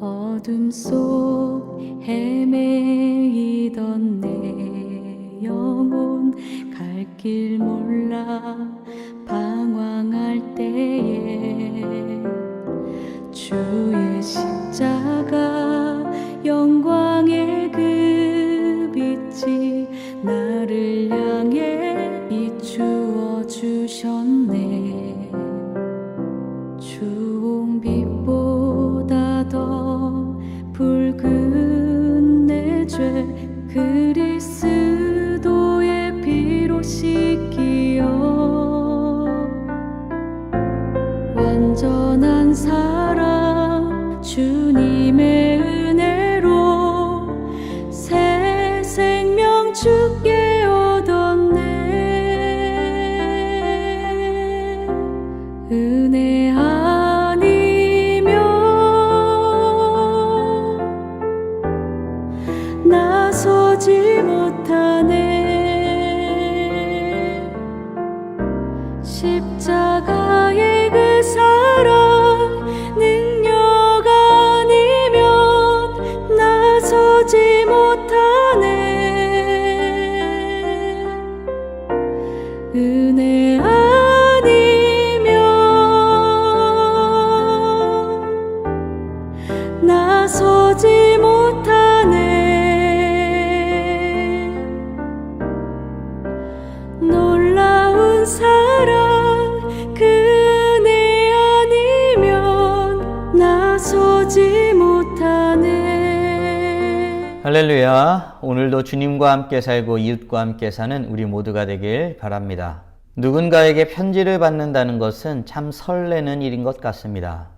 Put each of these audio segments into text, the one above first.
어둠 속 헤매이던 내 영혼 갈 길 몰라 방황할 때에 주의 십자가 영광의 그 빛이 나를 향해 비추어 주셨네. 주홍빛보다 더 붉은 내 죄 그리스도의 피로 씻기어 완전한 사랑 주님의 은혜로 새 생명 주께 얻었네. 은혜 나서지 못하네. 십자가의 그 사랑 능력 아니면 나서지 못하네. 은혜 아니면 나서지 못하네. 놀라운 사랑 그 은혜 아니면 나서지 못하네. 할렐루야. 오늘도 주님과 함께 살고 이웃과 함께 사는 우리 모두가 되길 바랍니다. 누군가에게 편지를 받는다는 것은 참 설레는 일인 것 같습니다.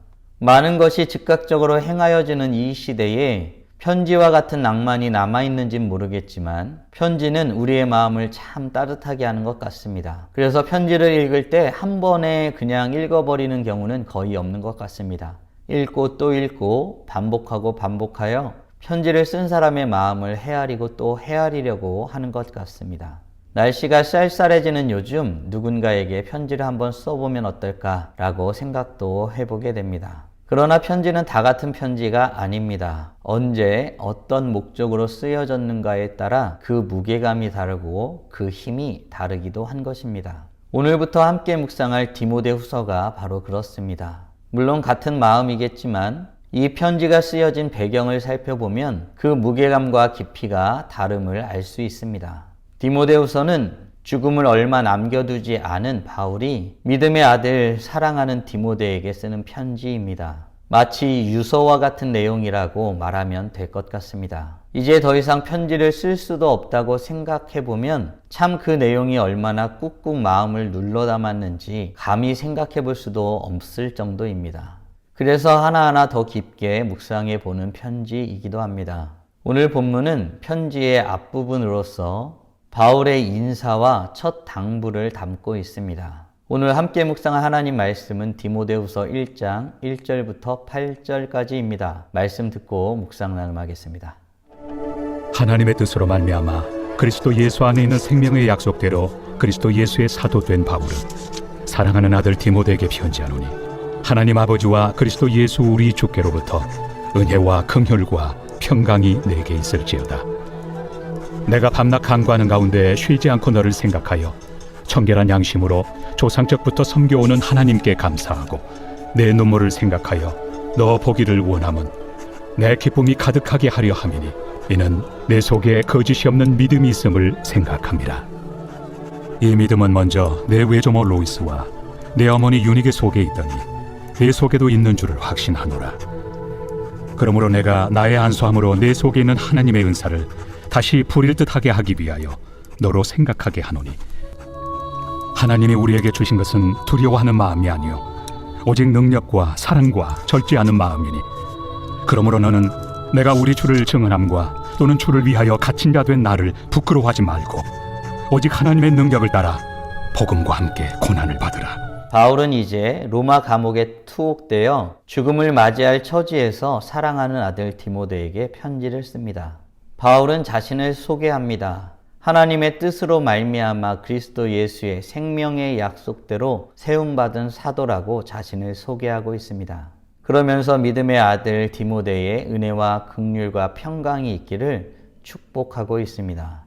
많은 것이 즉각적으로 행하여지는 이 시대에 편지와 같은 낭만이 남아있는진 모르겠지만 편지는 우리의 마음을 참 따뜻하게 하는 것 같습니다. 그래서 편지를 읽을 때 한 번에 그냥 읽어버리는 경우는 거의 없는 것 같습니다. 읽고 또 읽고 반복하고 반복하여 편지를 쓴 사람의 마음을 헤아리고 또 헤아리려고 하는 것 같습니다. 날씨가 쌀쌀해지는 요즘 누군가에게 편지를 한번 써보면 어떨까라고 생각도 해보게 됩니다. 그러나 편지는 다 같은 편지가 아닙니다. 언제 어떤 목적으로 쓰여졌는가에 따라 그 무게감이 다르고 그 힘이 다르기도 한 것입니다. 오늘부터 함께 묵상할 디모데후서가 바로 그렇습니다. 물론 같은 마음이겠지만 이 편지가 쓰여진 배경을 살펴보면 그 무게감과 깊이가 다름을 알 수 있습니다. 디모데후서는 죽음을 얼마 남겨두지 않은 바울이 믿음의 아들 사랑하는 디모데에게 쓰는 편지입니다. 마치 유서와 같은 내용이라고 말하면 될 것 같습니다. 이제 더 이상 편지를 쓸 수도 없다고 생각해보면 참 그 내용이 얼마나 꾹꾹 마음을 눌러 담았는지 감히 생각해 볼 수도 없을 정도입니다. 그래서 하나하나 더 깊게 묵상해 보는 편지이기도 합니다. 오늘 본문은 편지의 앞부분으로서 바울의 인사와 첫 당부를 담고 있습니다. 오늘 함께 묵상한 하나님 말씀은 디모데후서 1장 1절부터 8절까지입니다. 말씀 듣고 묵상 나눔하겠습니다. 하나님의 뜻으로 말미암아 그리스도 예수 안에 있는 생명의 약속대로 그리스도 예수의 사도된 바울은 사랑하는 아들 디모데에게 편지하노니 하나님 아버지와 그리스도 예수 우리 주께로부터 은혜와 긍휼과 평강이 내게 있을지어다. 내가 밤낮 간구하는 가운데 쉬지 않고 너를 생각하여 청결한 양심으로 조상적부터 섬겨오는 하나님께 감사하고 내 눈물을 생각하여 너 보기를 원함은 내 기쁨이 가득하게 하려 함이니 이는 내 속에 거짓이 없는 믿음이 있음을 생각함이라. 이 믿음은 먼저 내 외조모 로이스와 내 어머니 유닉의 속에 있더니 내 속에도 있는 줄을 확신하노라. 그러므로 내가 나의 안수함으로 내 속에 있는 하나님의 은사를 다시 부릴 듯하게 하기 위하여 너로 생각하게 하노니 하나님이 우리에게 주신 것은 두려워하는 마음이 아니요 오직 능력과 사랑과 절제 않은 마음이니 그러므로 너는 내가 우리 주를 증언함과 또는 주를 위하여 갇힌 자 된 나를 부끄러워하지 말고 오직 하나님의 능력을 따라 복음과 함께 고난을 받으라. 바울은 이제 로마 감옥에 투옥되어 죽음을 맞이할 처지에서 사랑하는 아들 디모데에게 편지를 씁니다. 바울은 자신을 소개합니다. 하나님의 뜻으로 말미암아 그리스도 예수의 생명의 약속대로 세움받은 사도라고 자신을 소개하고 있습니다. 그러면서 믿음의 아들 디모데의 은혜와 긍휼과 평강이 있기를 축복하고 있습니다.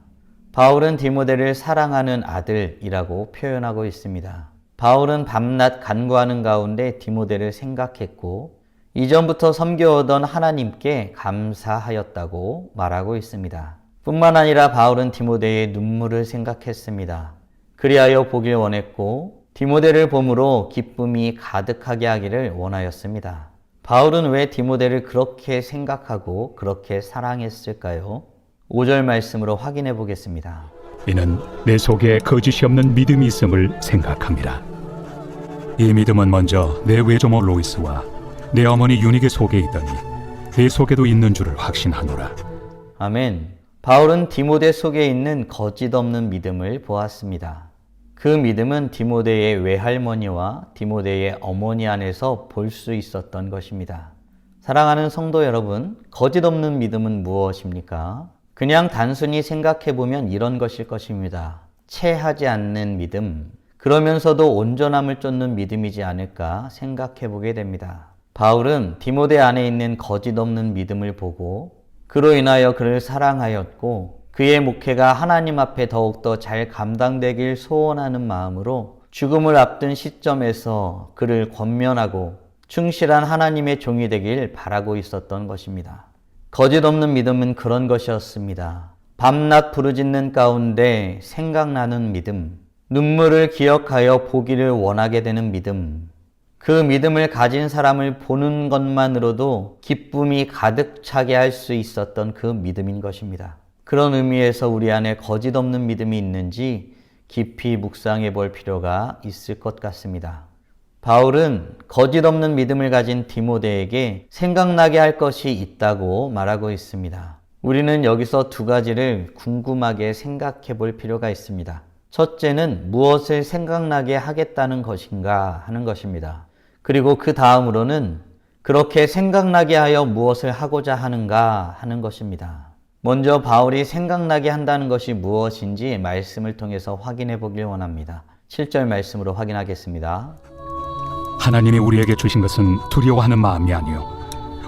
바울은 디모데를 사랑하는 아들이라고 표현하고 있습니다. 바울은 밤낮 간구하는 가운데 디모데를 생각했고 이전부터 섬겨오던 하나님께 감사하였다고 말하고 있습니다. 뿐만 아니라 바울은 디모데의 눈물을 생각했습니다. 그리하여 보길 원했고 디모데를 봄으로 기쁨이 가득하게 하기를 원하였습니다. 바울은 왜 디모데를 그렇게 생각하고 그렇게 사랑했을까요? 5절 말씀으로 확인해 보겠습니다. 이는 내 속에 거짓이 없는 믿음이 있음을 생각합니다. 이 믿음은 먼저 내 외조모 로이스와 내 어머니 유니게 속에 있더니 내 속에도 있는 줄을 확신하노라. 아멘. 바울은 디모데 속에 있는 거짓 없는 믿음을 보았습니다. 그 믿음은 디모데의 외할머니와 디모데의 어머니 안에서 볼 수 있었던 것입니다. 사랑하는 성도 여러분, 거짓 없는 믿음은 무엇입니까? 그냥 단순히 생각해보면 이런 것일 것입니다. 체하지 않는 믿음, 그러면서도 온전함을 쫓는 믿음이지 않을까 생각해보게 됩니다. 바울은 디모데 안에 있는 거짓 없는 믿음을 보고 그로 인하여 그를 사랑하였고 그의 목회가 하나님 앞에 더욱더 잘 감당되길 소원하는 마음으로 죽음을 앞둔 시점에서 그를 권면하고 충실한 하나님의 종이 되길 바라고 있었던 것입니다. 거짓 없는 믿음은 그런 것이었습니다. 밤낮 부르짖는 가운데 생각나는 믿음, 눈물을 기억하여 보기를 원하게 되는 믿음, 그 믿음을 가진 사람을 보는 것만으로도 기쁨이 가득 차게 할 수 있었던 그 믿음인 것입니다. 그런 의미에서 우리 안에 거짓 없는 믿음이 있는지 깊이 묵상해 볼 필요가 있을 것 같습니다. 바울은 거짓 없는 믿음을 가진 디모데에게 생각나게 할 것이 있다고 말하고 있습니다. 우리는 여기서 두 가지를 궁금하게 생각해 볼 필요가 있습니다. 첫째는 무엇을 생각나게 하겠다는 것인가 하는 것입니다. 그리고 그 다음으로는 그렇게 생각나게 하여 무엇을 하고자 하는가 하는 것입니다. 먼저 바울이 생각나게 한다는 것이 무엇인지 말씀을 통해서 확인해 보길 원합니다. 7절 말씀으로 확인하겠습니다. 하나님이 우리에게 주신 것은 두려워하는 마음이 아니요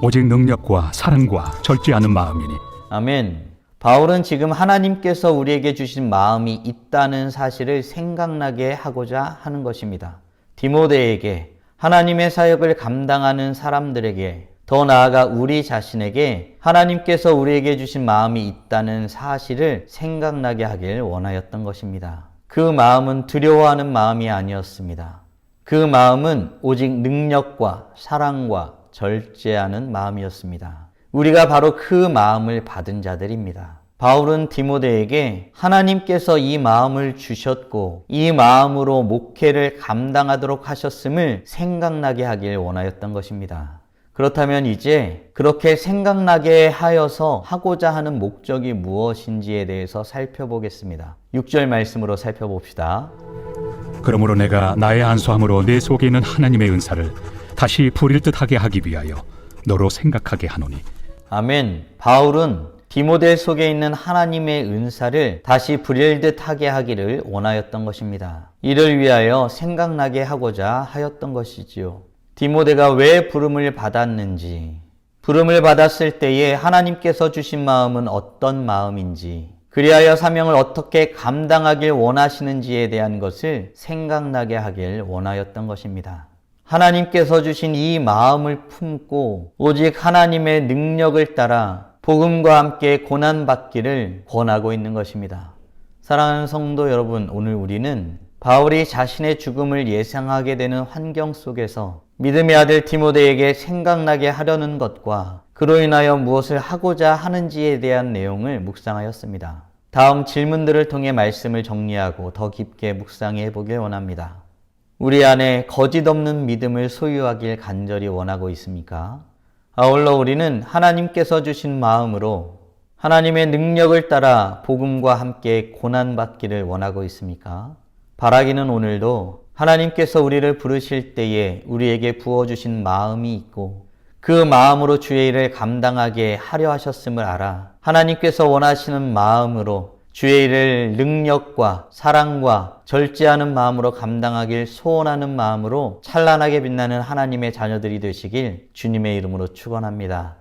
오직 능력과 사랑과 절제하는 마음이니. 아멘. 바울은 지금 하나님께서 우리에게 주신 마음이 있다는 사실을 생각나게 하고자 하는 것입니다. 디모데에게, 하나님의 사역을 감당하는 사람들에게, 더 나아가 우리 자신에게 하나님께서 우리에게 주신 마음이 있다는 사실을 생각나게 하길 원하였던 것입니다. 그 마음은 두려워하는 마음이 아니었습니다. 그 마음은 오직 능력과 사랑과 절제하는 마음이었습니다. 우리가 바로 그 마음을 받은 자들입니다. 바울은 디모데에게 하나님께서 이 마음을 주셨고 이 마음으로 목회를 감당하도록 하셨음을 생각나게 하길 원하였던 것입니다. 그렇다면 이제 그렇게 생각나게 하여서 하고자 하는 목적이 무엇인지에 대해서 살펴보겠습니다. 6절 말씀으로 살펴봅시다. 그러므로 내가 나의 안수함으로 내 속에 있는 하나님의 은사를 다시 부릴 듯하게 하기 위하여 너로 생각하게 하노니. 아멘. 바울은 디모데 속에 있는 하나님의 은사를 다시 부릴 듯하게 하기를 원하였던 것입니다. 이를 위하여 생각나게 하고자 하였던 것이지요. 디모데가 왜 부름을 받았는지, 부름을 받았을 때에 하나님께서 주신 마음은 어떤 마음인지, 그리하여 사명을 어떻게 감당하길 원하시는지에 대한 것을 생각나게 하길 원하였던 것입니다. 하나님께서 주신 이 마음을 품고 오직 하나님의 능력을 따라 복음과 함께 고난받기를 권하고 있는 것입니다. 사랑하는 성도 여러분, 오늘 우리는 바울이 자신의 죽음을 예상하게 되는 환경 속에서 믿음의 아들 디모데에게 생각나게 하려는 것과 그로 인하여 무엇을 하고자 하는지에 대한 내용을 묵상하였습니다. 다음 질문들을 통해 말씀을 정리하고 더 깊게 묵상해 보길 원합니다. 우리 안에 거짓 없는 믿음을 소유하길 간절히 원하고 있습니까? 아울러 우리는 하나님께서 주신 마음으로 하나님의 능력을 따라 복음과 함께 고난받기를 원하고 있습니까? 바라기는 오늘도 하나님께서 우리를 부르실 때에 우리에게 부어주신 마음이 있고 그 마음으로 주의 일을 감당하게 하려 하셨음을 알아 하나님께서 원하시는 마음으로 주의 일을 능력과 사랑과 절제하는 마음으로 감당하길 소원하는 마음으로 찬란하게 빛나는 하나님의 자녀들이 되시길 주님의 이름으로 축원합니다.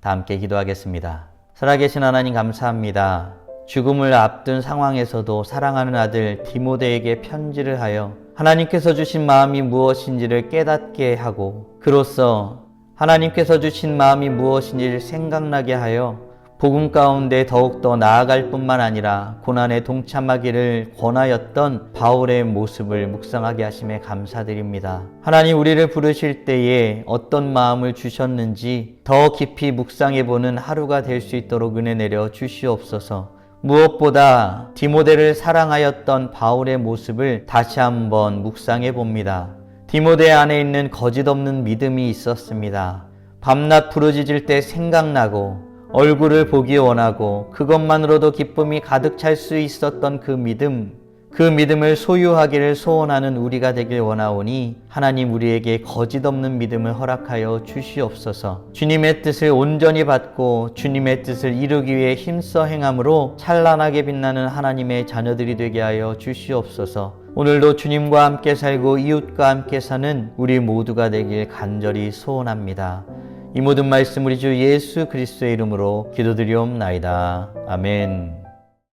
다 함께 기도하겠습니다. 살아계신 하나님 감사합니다. 죽음을 앞둔 상황에서도 사랑하는 아들 디모데에게 편지를 하여 하나님께서 주신 마음이 무엇인지를 깨닫게 하고 그로써 하나님께서 주신 마음이 무엇인지를 생각나게 하여 복음 가운데 더욱더 나아갈 뿐만 아니라 고난에 동참하기를 권하였던 바울의 모습을 묵상하게 하심에 감사드립니다. 하나님, 우리를 부르실 때에 어떤 마음을 주셨는지 더 깊이 묵상해보는 하루가 될 수 있도록 은혜 내려 주시옵소서. 무엇보다 디모데를 사랑하였던 바울의 모습을 다시 한번 묵상해 봅니다. 디모데 안에 있는 거짓 없는 믿음이 있었습니다. 밤낮 부르짖을 때 생각나고 얼굴을 보기 원하고 그것만으로도 기쁨이 가득 찰 수 있었던 그 믿음을 소유하기를 소원하는 우리가 되길 원하오니 하나님, 우리에게 거짓 없는 믿음을 허락하여 주시옵소서. 주님의 뜻을 온전히 받고 주님의 뜻을 이루기 위해 힘써 행함으로 찬란하게 빛나는 하나님의 자녀들이 되게 하여 주시옵소서. 오늘도 주님과 함께 살고 이웃과 함께 사는 우리 모두가 되길 간절히 소원합니다. 이 모든 말씀 우리 주 예수 그리스도의 이름으로 기도드리옵나이다. 아멘.